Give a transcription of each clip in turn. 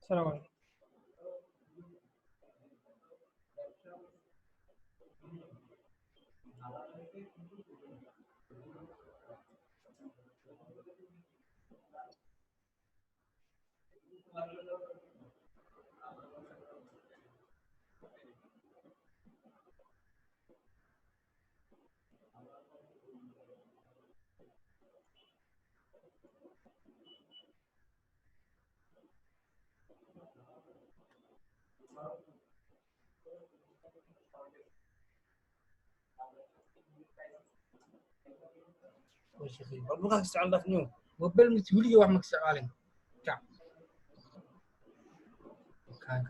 السلام عليكم. وش يخي بلغة استعمال فنيو وبل متولي واحد مكسعالين كعب كان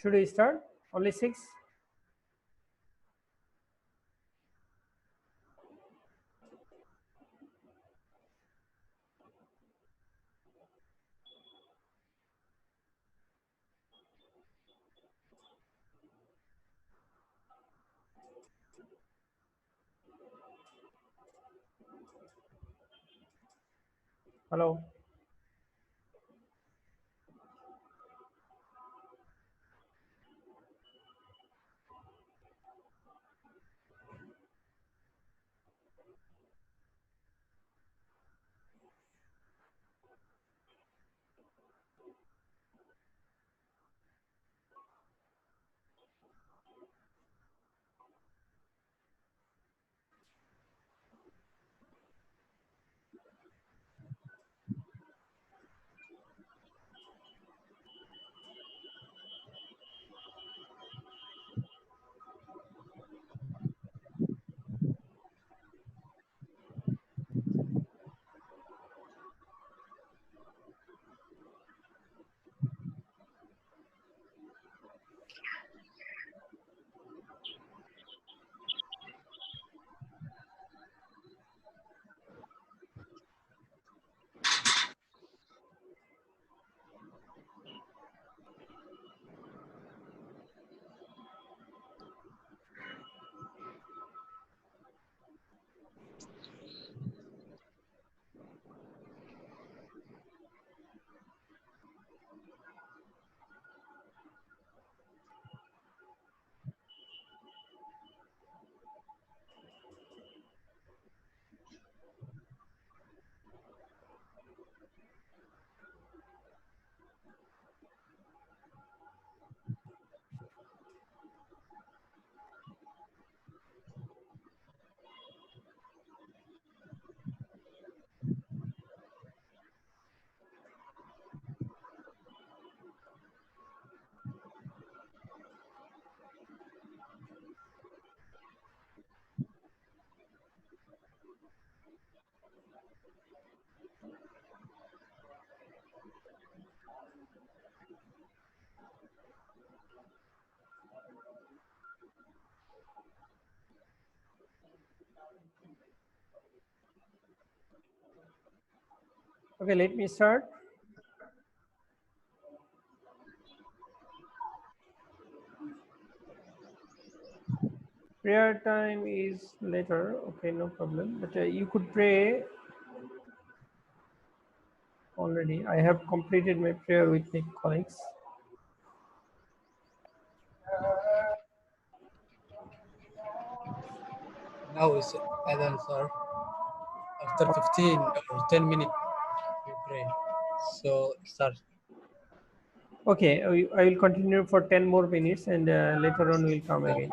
Should we start? Only 6? Hello. Okay, let me start. Prayer time is later. Okay, no problem. But you could pray already. I have completed my prayer with my colleagues. Now is Adhan, sir. After 15 or 10 minutes, we pray. So start. Okay, I will continue for 10 more minutes, and later on we'll come Yeah. again.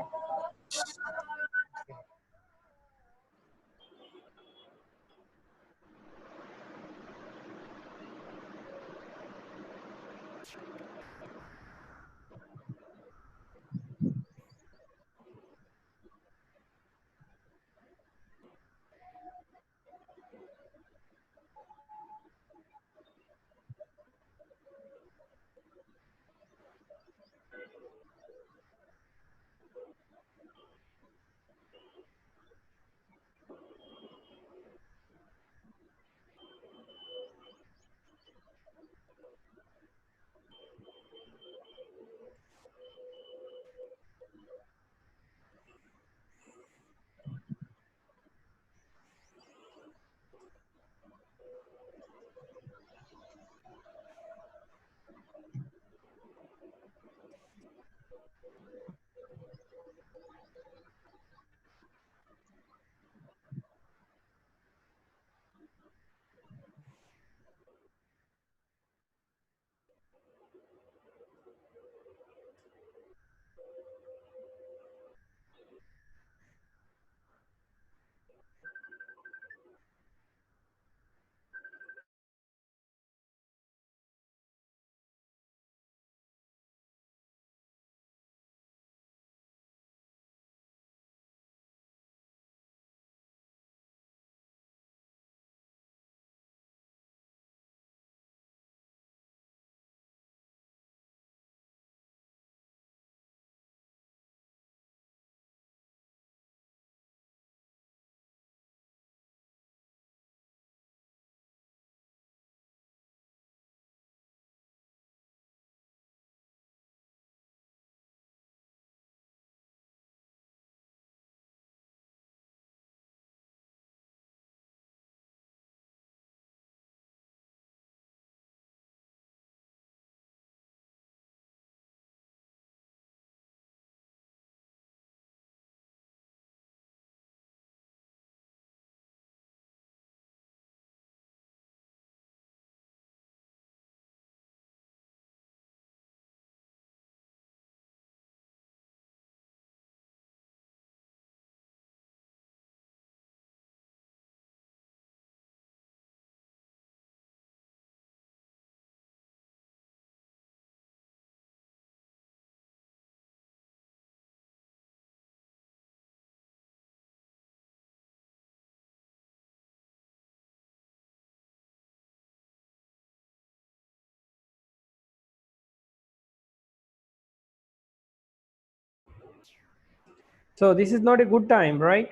So this is not a good time, right?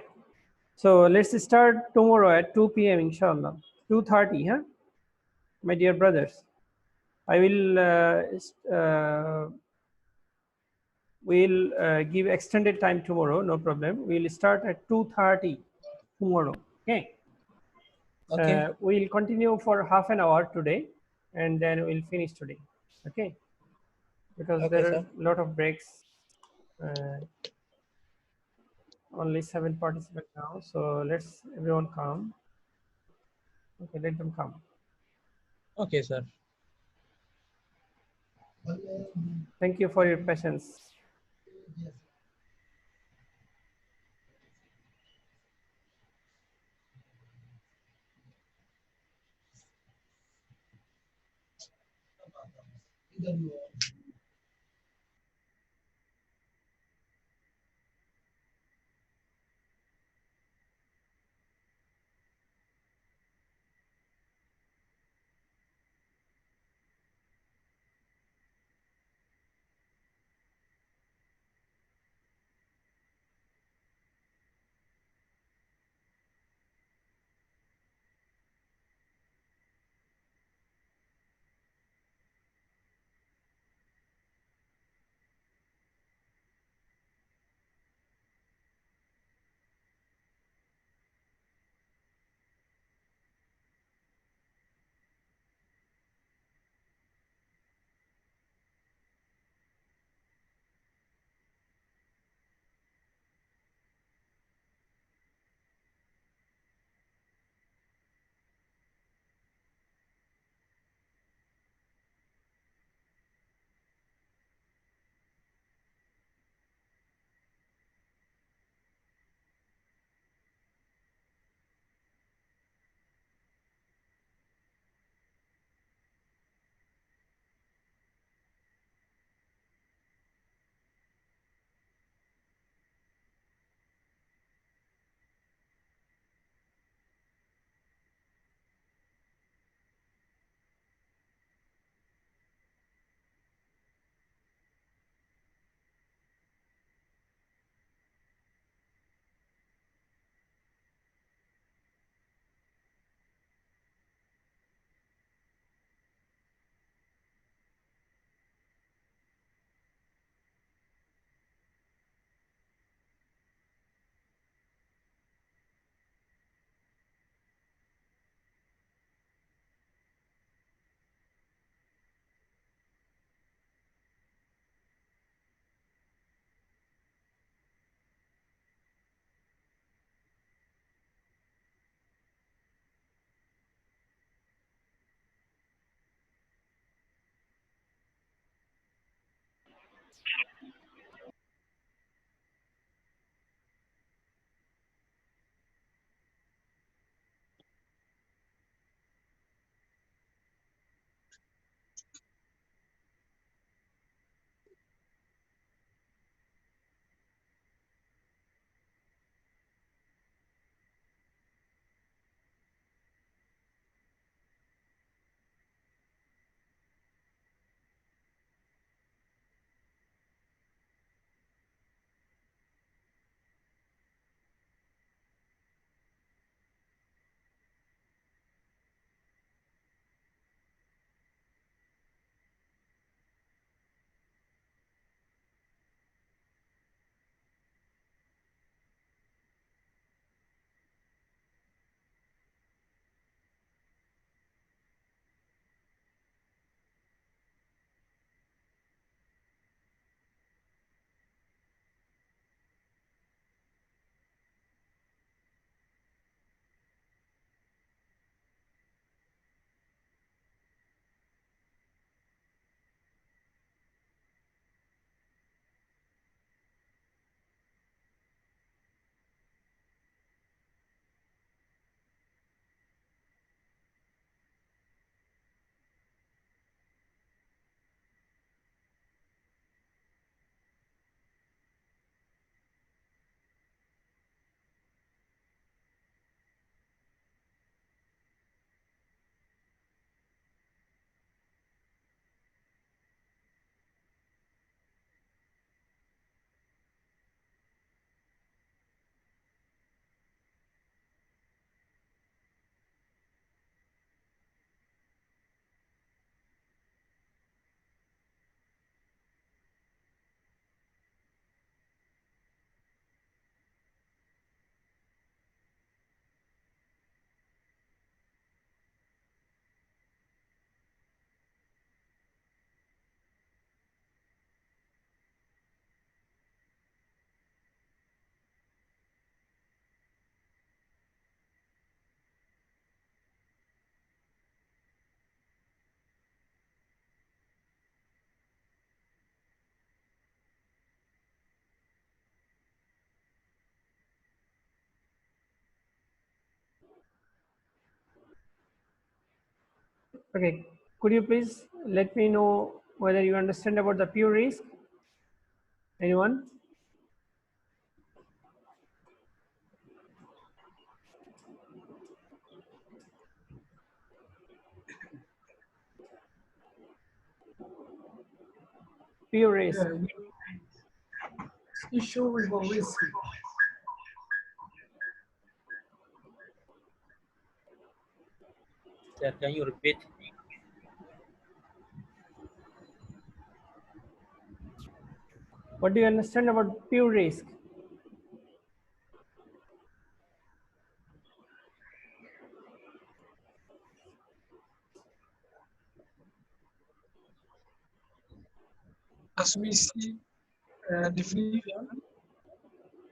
So let's start tomorrow at 2 p.m. inshallah. 2:30, huh? My dear brothers. I will we'll give extended time tomorrow, no problem. We'll start at 2:30 tomorrow. Okay. Okay. We'll continue for half an hour today, and then we'll finish today. Okay, because Okay, there are sir. a lot of breaks. Uh, Only 7 participants now, so let's everyone come. Okay, let them come. Okay, sir. Thank you for your patience. Okay, could you please let me know whether you understand about the pure risk? Anyone? Pure risk. Yeah, issue with the risk. Sir, can you repeat? What do you understand about pure risk? As we see, definition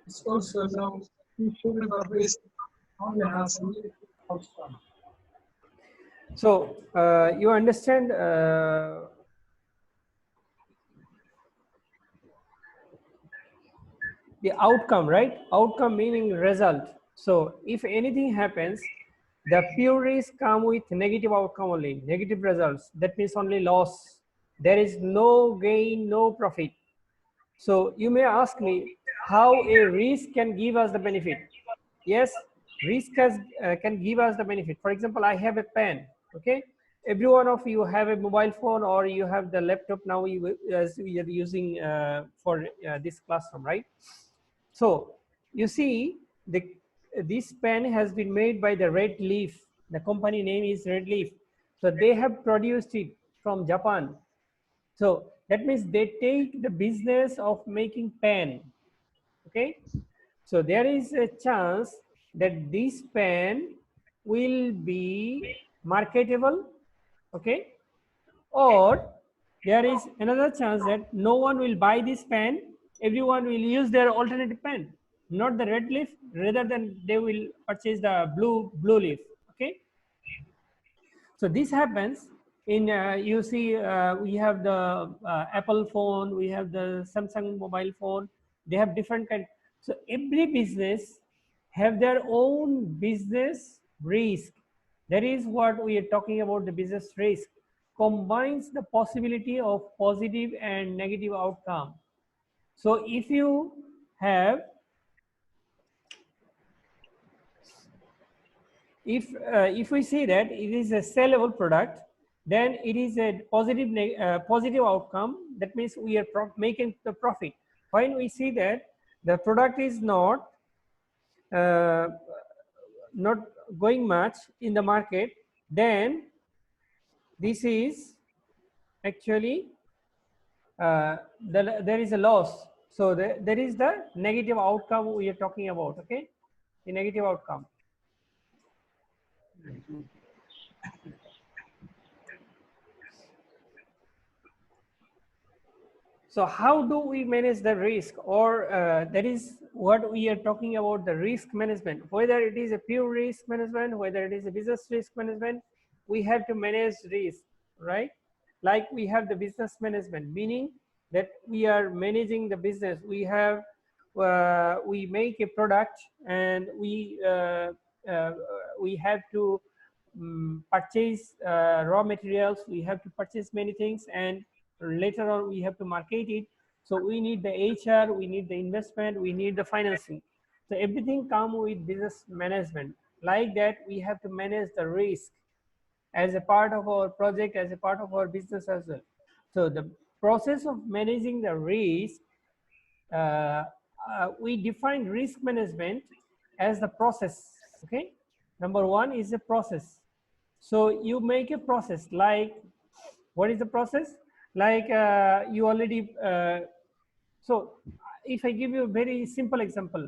is also known issue with the risk only has a negative outcome. So you understand the outcome, right? Outcome meaning result. So if anything happens, the pure risk come with negative outcome only, negative results. That means only loss. There is no gain, no profit. So you may ask me how a risk can give us the benefit. Yes, risk can give us the benefit. For example, I have a pen. Okay, every one of you have a mobile phone or you have the laptop now. As we are using for this classroom, right? So you see this pen has been made by the Red Leaf. The company name is Red Leaf. So they have produced it from Japan. So that means they take the business of making pen. Okay, so there is a chance that this pen will be marketable. Okay, or there is another chance that no one will buy this pen, everyone will use their alternative pen, not the red leaf, rather than they will purchase the blue leaf. Okay, so this happens in you see we have the Apple phone, we have the Samsung mobile phone, they have different kind. So every business have their own business risk. That is what we are talking about. The business risk combines the possibility of positive and negative outcome. So if we see that it is a sellable product, then it is a positive outcome. That means we are making the profit. When we see that the product is uh, not going much in the market, then this is actually there is a loss. So there is the negative outcome we are talking about. Okay, the negative outcome. So how do we manage the risk, or that is what we are talking about, the risk management. Whether it is a pure risk management, whether it is a business risk management, we have to manage risk, right? Like we have the business management, meaning that we are managing the business. We make a product and we have to purchase raw materials, we have to purchase many things, and later on we have to market it. So we need the HR, we need the investment, we need the financing. So everything come with business management. Like that, we have to manage the risk as a part of our project, as a part of our business as well. So the process of managing the risk, we define risk management as the process. Okay, number one is a process. So you make a process. Like, what is the process? Like you already so if I give you a very simple example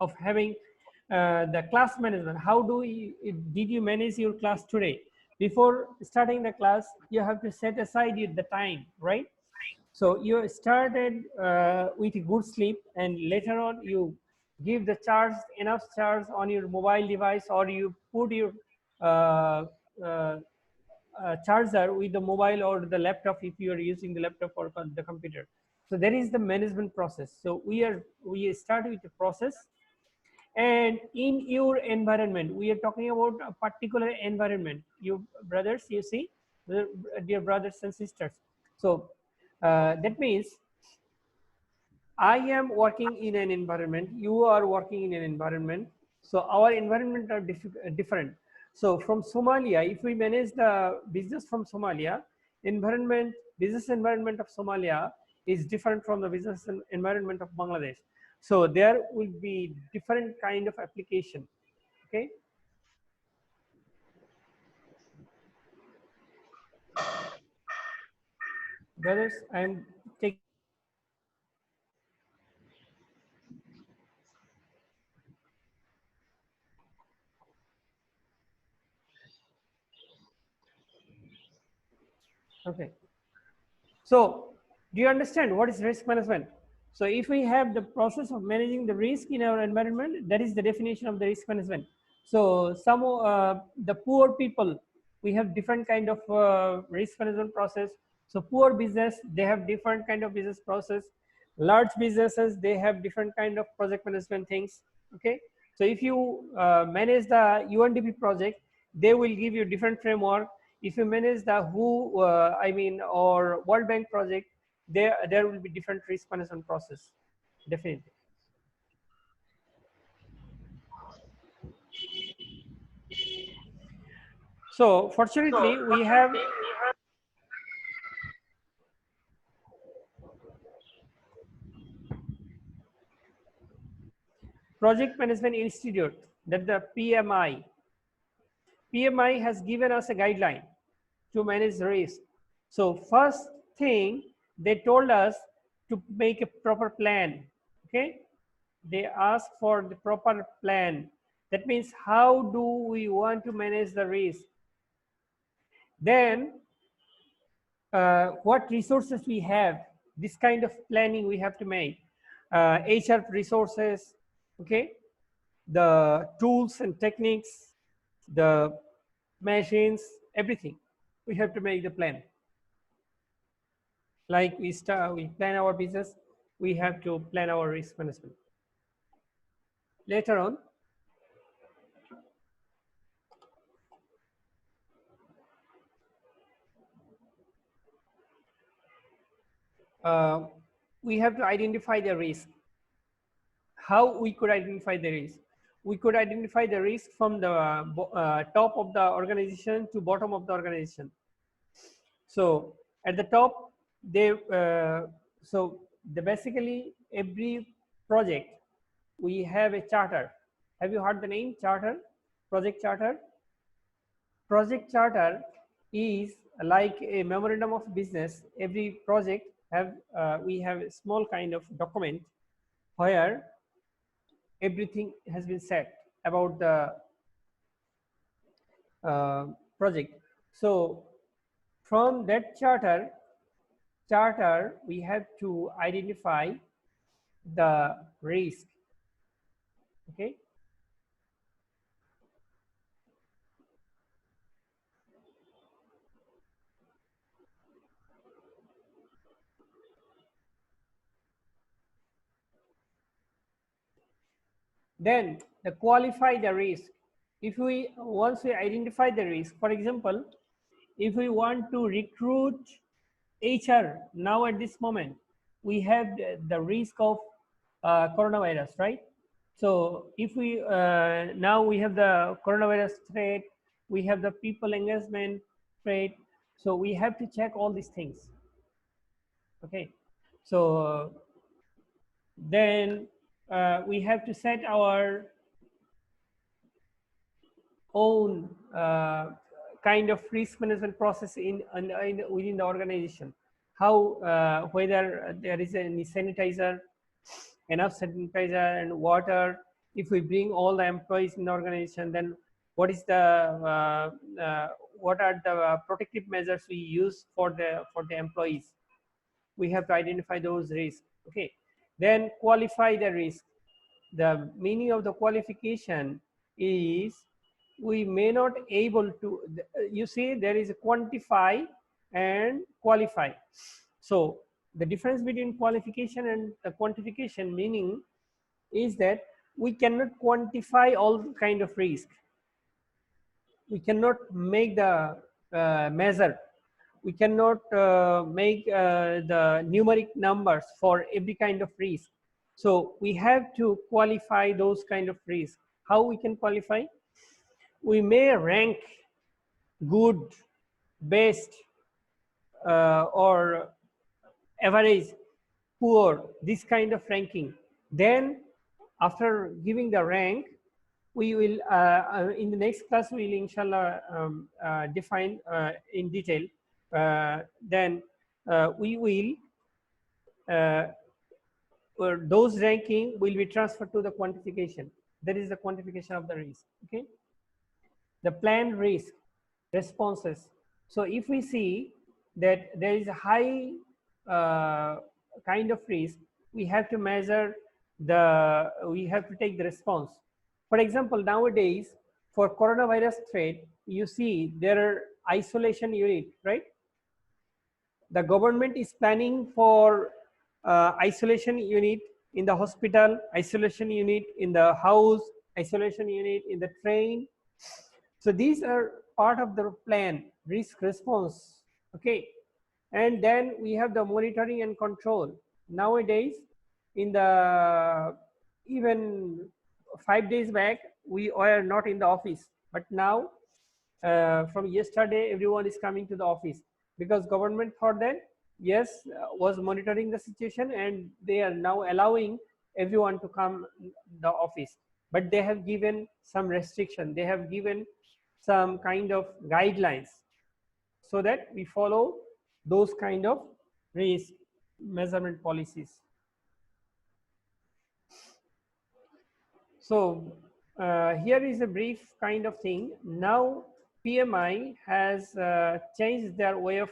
of having the class management, how did you manage your class today? Before starting the class, you have to set aside the time, right? So you started with a good sleep, and later on you give the charge, enough charge on your mobile device, or you put your uh, uh, charger with the mobile or the laptop if you are using the laptop or the computer. So there is the management process. So we start with the process, And in your environment, we are talking about a particular environment, you brothers, you see, dear brothers and sisters. So that means I am working in an environment, you are working in an environment. So our environment are different. So from Somalia, if we manage the business from Somalia, business environment of Somalia is different from the business environment of Bangladesh. So there will be different kind of application. Okay. Brothers, I am taking. Okay. So do you understand what is risk management? So if we have the process of managing the risk in our environment, that is the definition of the risk management. So some the poor people, we have different kind of risk management process. So poor business, they have different kind of business process. Large businesses, they have different kind of project management things. Okay. So if you manage the UNDP project, they will give you different framework. If you manage the WHO, I mean, or World Bank project, there will be different risk management process, definitely. So fortunately, we have Project Management Institute, that the PMI. PMI has given us a guideline to manage risk. So first thing, they told us to make a proper plan. Okay, they ask for the proper plan. That means how do we want to manage the risk? Then what resources we have, this kind of planning we have to make. HR resources, okay, the tools and techniques, the machines, everything. We have to make the plan. Like we plan our business, we have to plan our risk management. Later on, uh, we have to identify the risk. How we could identify the risk? We could identify the risk from the top of the organization to bottom of the organization. So at the top, they so the basically every project we have a charter. Have you heard the name charter? Project charter. Project charter is like a memorandum of business. Every project have we have a small kind of document where everything has been said about the project. So from that charter we have to identify the risk. Okay. Then the qualify the risk. If we once we identify the risk, for example, if we want to recruit HR now at this moment, we have the risk of coronavirus, right? So if we now we have the coronavirus threat, we have the people engagement threat, so we have to check all these things. Okay, so then we have to set our own kind of risk management process within the organization. How whether there is any sanitizer, enough sanitizer and water. If we bring all the employees in the organization, then what is the what are the protective measures we use for the employees? We have to identify those risks. Okay, then qualify the risk. The meaning of the qualification is we may not able to, you see there is a quantify and qualify. So the difference between qualification and the quantification meaning is that we cannot quantify all kind of risk. We cannot make the measure. We cannot make the numeric numbers for every kind of risk. So we have to qualify those kind of risks. How we can qualify? We may rank good, best, or average, poor, this kind of ranking. Then after giving the rank, we will in the next class we will inshallah define in detail. Then we will or those ranking will be transferred to the quantification. That is the quantification of the risk. Okay, the planned risk responses. So if we see that there is a high kind of risk, we have to measure the, we have to take the response. For example, nowadays for coronavirus threat, you see there are isolation unit, right? The government is planning for isolation unit in the hospital, isolation unit in the house, isolation unit in the train. So these are part of the plan, risk response. Okay, and then we have the monitoring and control. Nowadays, in the even 5 days back, we were not in the office, but now from yesterday, everyone is coming to the office because government thought that yes, was monitoring the situation, and they are now allowing everyone to come the office. But they have given some restriction. They have given some kind of guidelines so that we follow those kind of risk measurement policies. So here is a brief kind of thing. Now PMI has changed their way of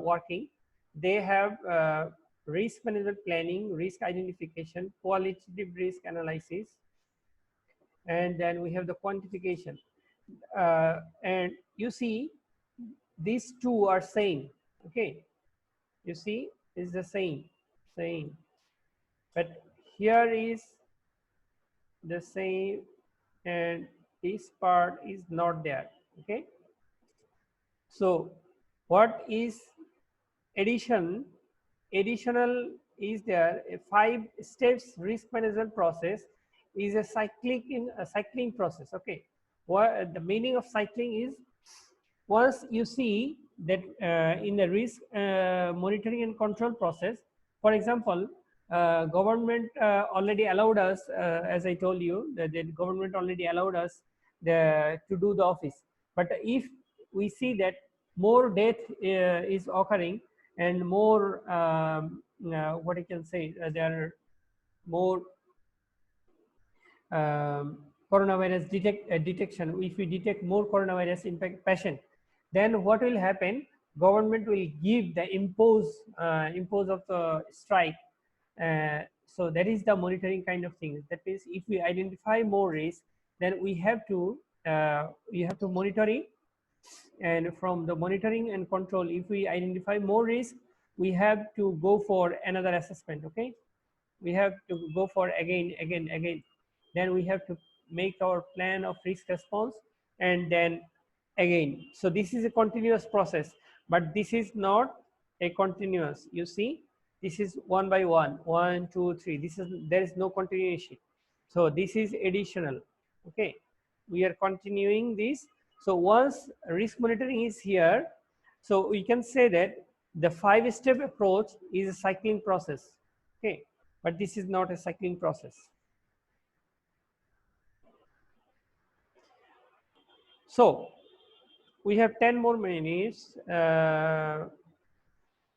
working. They have risk management planning, risk identification, qualitative risk analysis, and then we have the quantification. And you see these two are same. Okay, you see is the same, but here is the same and this part is not there. Okay, so what is additional is there a 5 steps risk management process is a cycling process. Okay, what the meaning of cycling is, once you see that in the risk monitoring and control process, for example, government already allowed us, as I told you, that the government already allowed us to do the office. But if we see that more death is occurring and more, what I can say, there are more coronavirus detection, if we detect more coronavirus impact patient, then what will happen? Government will give the impose of the strike. So that is the monitoring kind of thing. That means if we identify more risk, then we have to monitor it. And from the monitoring and control, if we identify more risk, we have to go for another assessment. Okay, we have to go for again. Then we have to make our plan of risk response, and then again. So this is a continuous process, but this is not a continuous. You see, this is one by one, 1, 2, 3. This is, there is no continuation. So this is additional. Okay, we are continuing this. So once risk monitoring is here, so we can say that the 5-step approach is a cycling process. Okay, but this is not a cycling process. So we have 10 more minutes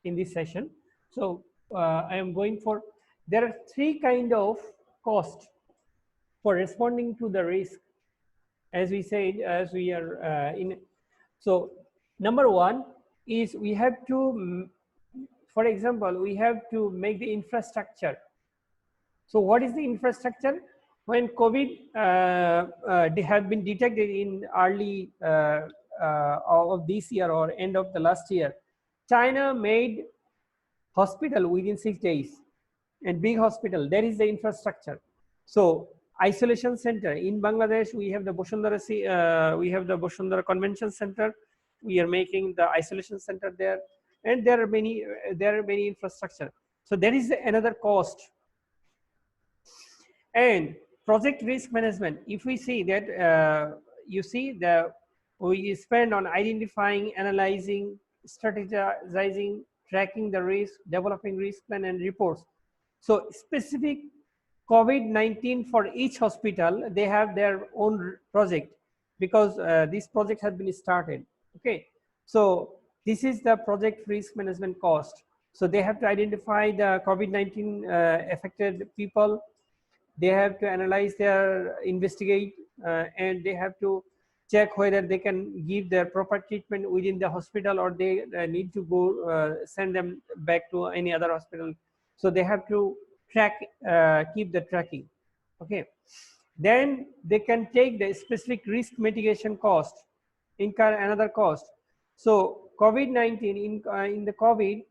in this session. So I am going for, there are 3 kind of cost for responding to the risk, as we said, as we are in. So number 1 is we have to, for example, we have to make the infrastructure. So what is the infrastructure? When COVID have been detected in early of this year or end of the last year, China made hospital within 6 days, and big hospital. There is the infrastructure. So isolation center in Bangladesh. We have the Bosundara Convention Center. We are making the isolation center there, and there are many infrastructure. So there is another cost. And project risk management, if we see that you see the we spend on identifying, analyzing, strategizing, tracking the risk, developing risk plan and reports. So specific COVID-19 for each hospital, they have their own project, because this project has been started. Okay, so this is the project risk management cost. So they have to identify the COVID-19 affected people, they have to analyze their investigate, and they have to check whether they can give their proper treatment within the hospital, or they need to go send them back to any other hospital. So they have to track, keep the tracking. Okay, then they can take the specific risk mitigation cost, incur another cost. So COVID-19 in the COVID,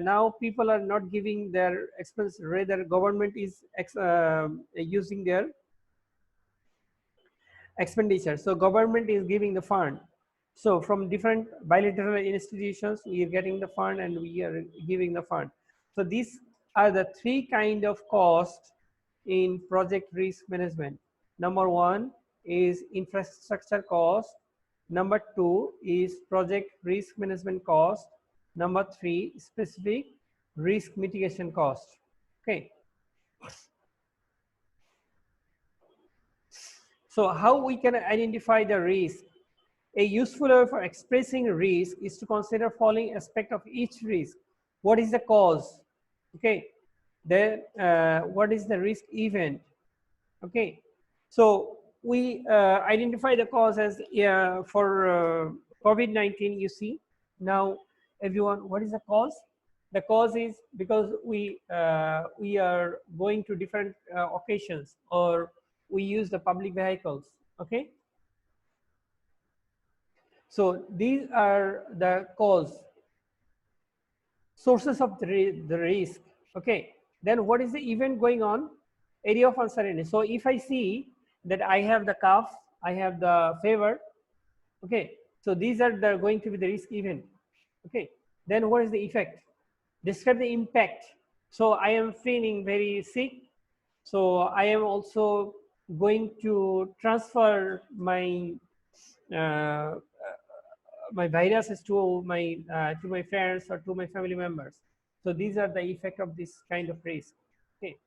now people are not giving their expense, rather government is using their expenditure. So government is giving the fund. So from different bilateral institutions, we are getting the fund and we are giving the fund. So these are the three kind of costs in project risk management. Number one is infrastructure cost. Number two is project risk management cost. Number three, specific risk mitigation cost. Okay. So how we can identify the risk? A useful way for expressing risk is to consider following aspect of each risk. What is the cause? Okay. Then what is the risk event? Okay. So we identify the cause as for COVID-19. You see now, everyone, what is the cause? The cause is because we are going to different occasions, or we use the public vehicles. Okay. So these are the cause, sources of the risk. Okay. Then what is the event going on? Area of uncertainty. So if I see that I have the cough, I have the fever. Okay. So these are going to be the risk event. Okay. Then what is the effect? Describe the impact. So I am feeling very sick. So I am also going to transfer my uh, my viruses to my friends or to my family members. So these are the effect of this kind of risk. Okay.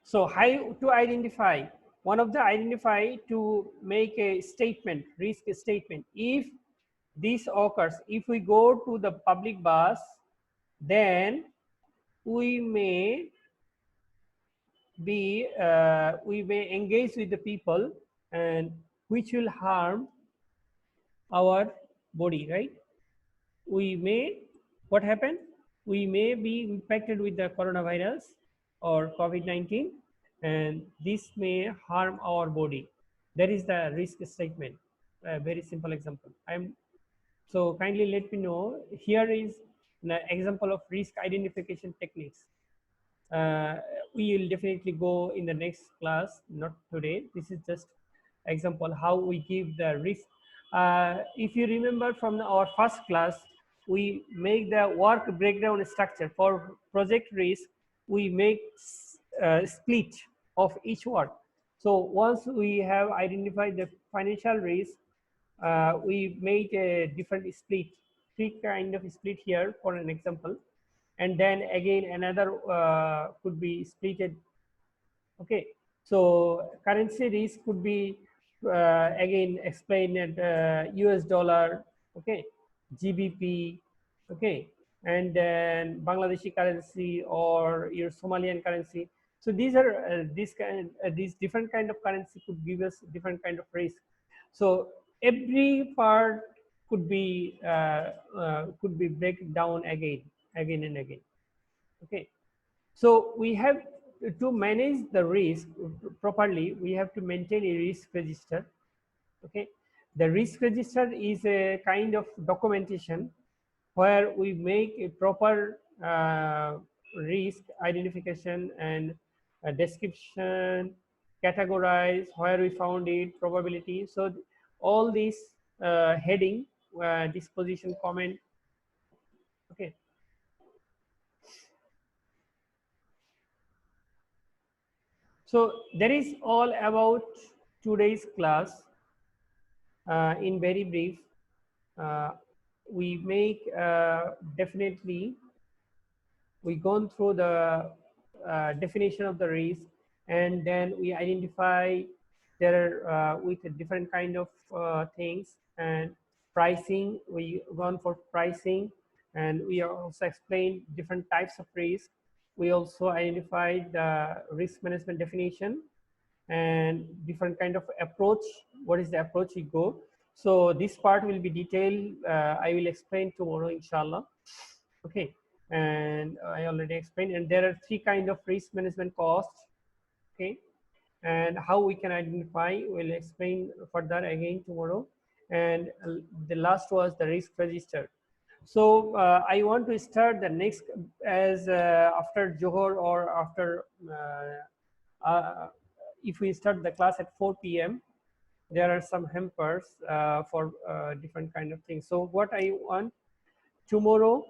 So how to identify? One of the identify to make a statement, risk statement. If this occurs, if we go to the public bus, then we may we may engage with the people, and which will harm our body, right? We may, what happened? We may be impacted with the coronavirus or COVID-19, and this may harm our body. That is the risk statement. A very simple example. So kindly let me know. Here is an example of risk identification techniques. We will definitely go in the next class, not today. This is just example how we give the risk. If you remember from our first class, we make the work breakdown structure for project risk. We make split of each work. So once we have identified the financial risk, we made a different split, three kind of split here for an example, and then again another could be splitted. Okay, so currency risk could be again explained at US dollar, okay, GBP, okay, and then Bangladeshi currency or your Somalian currency. So these are these different kind of currency could give us different kind of risk. So every part could be break down again and again. Okay, so we have to manage the risk properly. We have to maintain a risk register. Okay, the risk register is a kind of documentation where we make a proper risk identification and description, categorize, where we found it, probability. So all these heading, disposition, comment. Okay. So that is all about today's class. In very brief, uh, we make definitely we gone through the definition of the risk, and then we identify there with a different kind of things, and pricing, we gone for pricing, and we also explained different types of risk. We also identified the risk management definition and different kind of approach, what is the approach we go. So this part will be detailed, I will explain tomorrow inshallah. Okay, and I already explained, and there are three kind of risk management costs. Okay, and how we can identify, we'll explain further again tomorrow. And the last was the risk register. So I want to start the next as after Johor, or after if we start the class at 4 p.m. there are some hampers for different kind of things. So what I want tomorrow,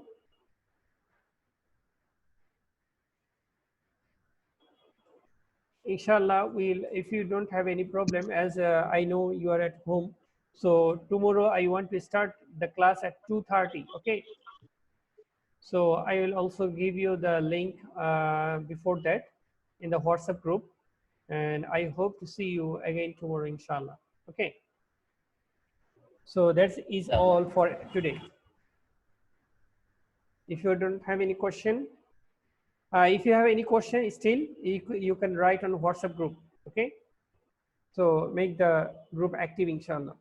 inshallah, we'll, if you don't have any problem, as I know you are at home, so tomorrow I want to start the class at 2:30. Okay, so I will also give you the link before that in the WhatsApp group, and I hope to see you again tomorrow inshallah. Okay, so that is all for today. If you don't have any question, if you have any question still, you can write on WhatsApp group. Okay, so make the group active inshallah.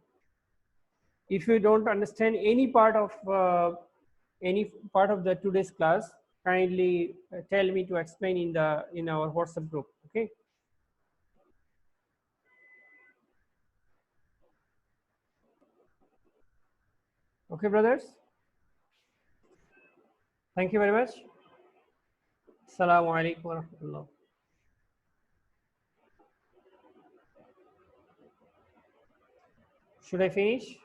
If you don't understand any part of the today's class, kindly tell me to explain in our WhatsApp group. Okay, okay brothers, thank you very much. Assalamu alaikum wa rahmatullah. Should I finish?